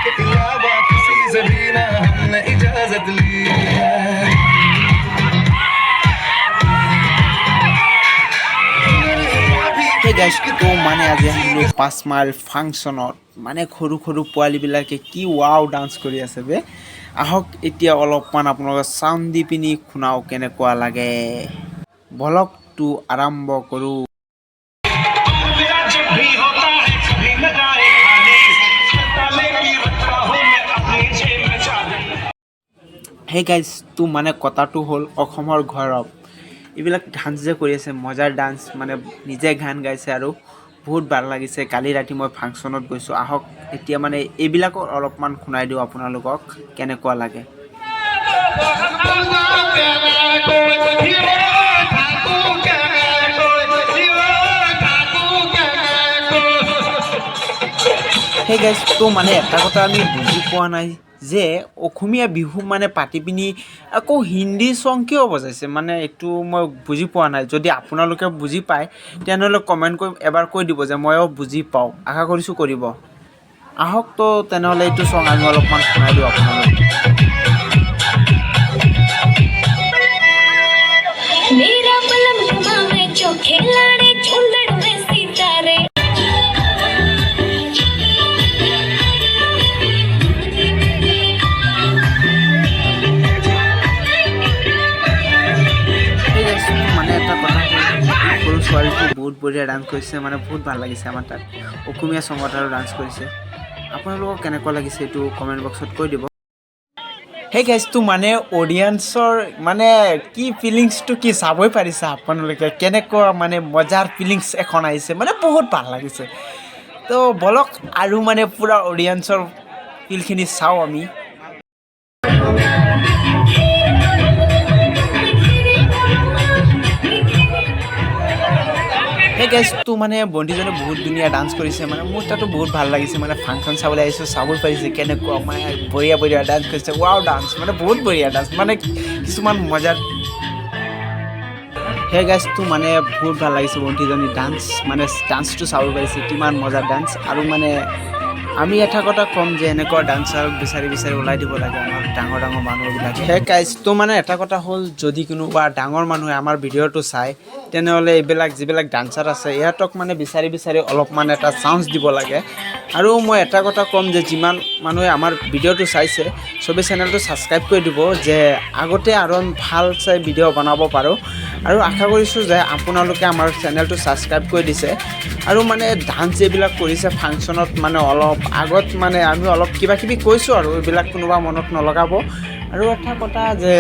তো মানে আজি আহিলো পাঁচমাৰ ফাংচনত মানে সৰু সৰু পোৱালীবিলাকে কি ৱাও ডান্স কৰি আছে বে আহক এতিয়া অলপমান আপোনালোকে চাউণ্ড দি পিনি শুনাও কেনেকুৱা লাগে বলকটো আৰম্ভ কৰোঁ হে গাইজ তো মানে কথাটো হ'ল অসমৰ গৌৰৱ এইবিলাক ডান্স যে কৰি আছে মজাৰ ডান্স মানে নিজে গান গাইছে আৰু বহুত ভাল লাগিছে কালি ৰাতি মই ফাংচনত গৈছোঁ আহক এতিয়া মানে এইবিলাকৰ অলপমান শুনাই দিওঁ আপোনালোকক কেনেকুৱা লাগে হে গাইজ তো মানে এটা কথা আমি বুজি পোৱা নাই যে অসমীয়া বিহু মানে পাতি পিনি আকৌ হিন্দী সং কিয় বজাইছে মানে এইটো মই বুজি পোৱা নাই যদি আপোনালোকে বুজি পায় তেনেহ'লে কমেণ্ট কৰি এবাৰ কৈ দিব যে ময়ো বুজি পাওঁ আশা কৰিছোঁ কৰিব আহক তো তেনেহ'লে এইটো সং আমি অলপমান শুনাই দিওঁ আপোনালোকে ছোৱালীটো বহুত বঢ়িয়া ডান্স কৰিছে মানে বহুত ভাল লাগিছে আমাৰ তাত অসমীয়া সংগত আৰু ডান্স কৰিছে আপোনালোকক কেনেকুৱা লাগিছে এইটো কমেণ্ট বক্সত কৈ দিব সেই গাইজটো মানে অডিয়েন্সৰ মানে কি ফিলিংছটো কি চাবই পাৰিছে আপোনালোকে কেনেকুৱা মানে মজাৰ ফিলিংছ এখন আহিছে মানে বহুত ভাল লাগিছে তো বলক আৰু মানে পূৰা অডিয়েন্সৰ ফিলখিনি চাওঁ আমি হে গাইজ তো মানে বন্তিজনে বহুত ধুনীয়া ডান্স কৰিছে মানে মোৰ তাতো বহুত ভাল লাগিছে মানে ফাংচন চাবলৈ আহিছোঁ চাব পাৰিছে কেনেকুৱা মানে বঢ়িয়া বঢ়িয়া ডান্স কৰিছে ৱাও ডান্স মানে বহুত বঢ়িয়া ডান্স মানে কিছুমান মজাৰ হে গাইজ তো মানে বহুত ভাল লাগিছে বন্তিজনী ডান্স মানে ডান্সটো চাব পাৰিছে কিমান মজাৰ ডান্স আৰু মানে আমি এটা কথা ক'ম যে এনেকুৱা ডান্সাৰক বিচাৰি বিচাৰি ওলাই দিব লাগে আমাৰ ডাঙৰ ডাঙৰ মানুহবিলাকে সেই গাইজ তো মানে এটা কথা হ'ল যদি কোনোবা ডাঙৰ মানুহে আমাৰ ভিডিঅ'টো চায় তেনেহ'লে এইবিলাক যিবিলাক ডান্সাৰ আছে ইহঁতক মানে বিচাৰি বিচাৰি অলপমান এটা চান্স দিব লাগে আৰু মই এটা কথা ক'ম যে যিমান মানুহে আমাৰ ভিডিঅ'টো চাইছে চবেই চেনেলটো ছাবস্ক্ৰাইব কৰি দিব যে আগতে আৰু ভাল চাই ভিডিঅ' বনাব পাৰোঁ আৰু আশা কৰিছোঁ যে আপোনালোকে আমাৰ চেনেলটো ছাবস্ক্ৰাইব কৰি দিছে আৰু মানে ডান্স যিবিলাক কৰিছে ফাংচনত মানে অলপ আগত মানে আমি অলপ কিবা কিবি কৈছোঁ আৰু এইবিলাক কোনোবা মনত নলগাব আৰু এটা কথা যে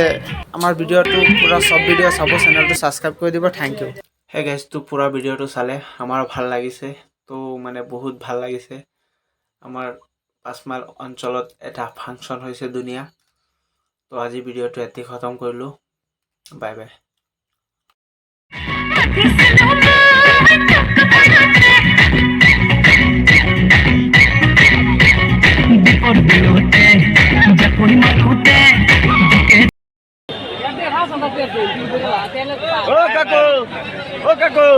আমাৰ ভিডিঅ'টো পূৰা চব ভিডিঅ' চাব চেনেলটো ছাবস্ক্ৰাইব কৰি দিব থেংক ইউ হে গাইজটো পূৰা ভিডিঅ'টো চালে আমাৰ ভাল লাগিছে তো মানে বহুত ভাল লাগিছে আমাৰ পাঁচমাইল অঞ্চলত এটা ফাংচন হৈছে ধুনীয়া তো আজি ভিডিঅ'টো ইয়াতে খতম কৰিলোঁ বাই বাই ओ काकू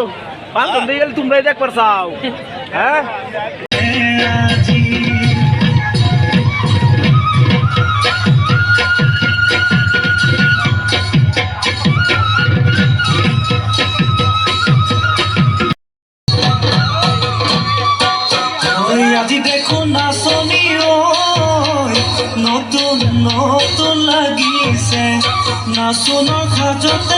पान तुम दिल तुम रे देख परसाव हैं আজি দেখো নাচনি নতুন নতুন লাগিছে নাচনৰ খাজতে